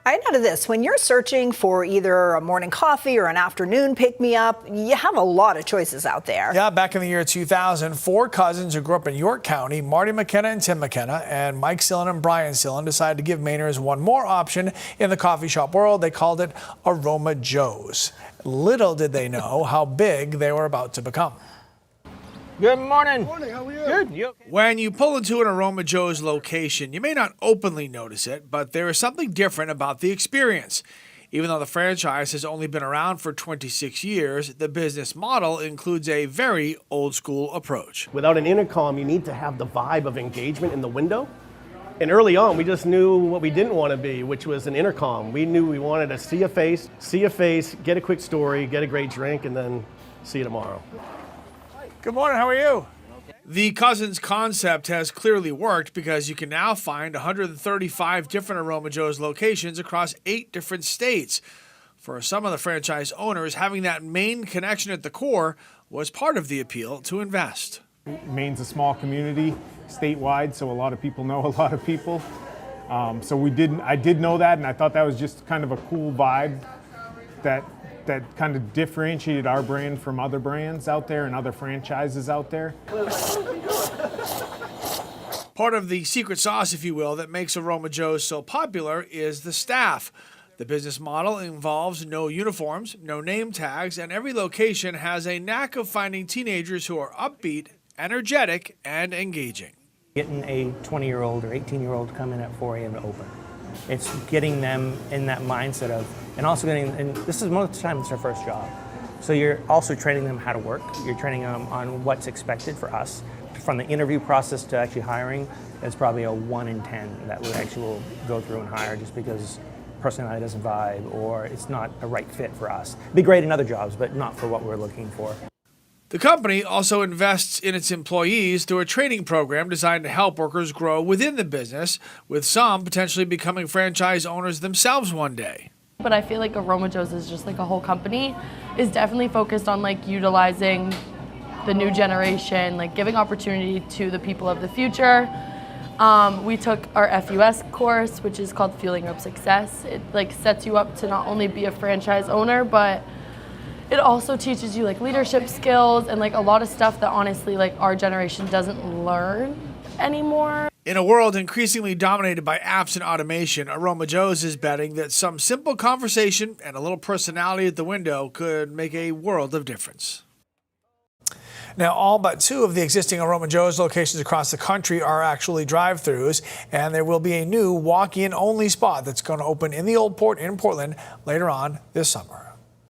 I know this, when you're searching for either a morning coffee or an afternoon pick-me-up, you have a lot of choices out there. Yeah, back in the year 2000, four cousins who grew up in York County, Marty McKenna and Tim McKenna, and Mike Sillen and Brian Sillen, decided to give Mainers one more option in the coffee shop world. They called it Aroma Joe's. Little did they know how big they were about to become. Good morning. Good morning, how are you? Good. You okay? When you pull into an Aroma Joe's location, you may not openly notice it, but there is something different about the experience. Even though the franchise has only been around for 26 years, the business model includes a very old-school approach. Without an intercom, you need to have the vibe of engagement in the window. And early on, we just knew what we didn't want to be, which was an intercom. We knew we wanted to see a face, get a quick story, get a great drink, and then see you tomorrow. Good morning, how are you? The Cousins concept has clearly worked because you can now find 135 different Aroma Joe's locations across 8 different states. For some of the franchise owners, having that Maine connection at the core was part of the appeal to invest. Maine's a small community, statewide, so a lot of people know a lot of people. I did know that, and I thought that was just kind of a cool vibe that kind of differentiated our brand from other brands out there and other franchises out there. Part of the secret sauce, if you will, that makes Aroma Joe's so popular is the staff. The business model involves no uniforms, no name tags, and every location has a knack of finding teenagers who are upbeat, energetic, and engaging. Getting a 20-year-old or 18-year-old to come in at 4 a.m. to open. It's getting them in that mindset of, and also and this is most of the time it's their first job. So you're also training them how to work. You're training them on what's expected for us. From the interview process to actually hiring, it's probably a 1 in 10 that we actually will go through and hire just because personality doesn't vibe or it's not a right fit for us. It'd be great in other jobs, but not for what we're looking for. The company also invests in its employees through a training program designed to help workers grow within the business, with some potentially becoming franchise owners themselves one day. But I feel like Aroma Joe's is just like a whole company is definitely focused on like utilizing the new generation, like giving opportunity to the people of the future. We took our FUS course, which is called Fueling Up Success. It like sets you up to not only be a franchise owner, but it also teaches you like leadership skills and like a lot of stuff that honestly like our generation doesn't learn anymore. In a world increasingly dominated by apps and automation, Aroma Joe's is betting that some simple conversation and a little personality at the window could make a world of difference. Now, all but 2 of the existing Aroma Joe's locations across the country are actually drive-thrus, and there will be a new walk-in only spot that's going to open in the Old Port in Portland later on this summer.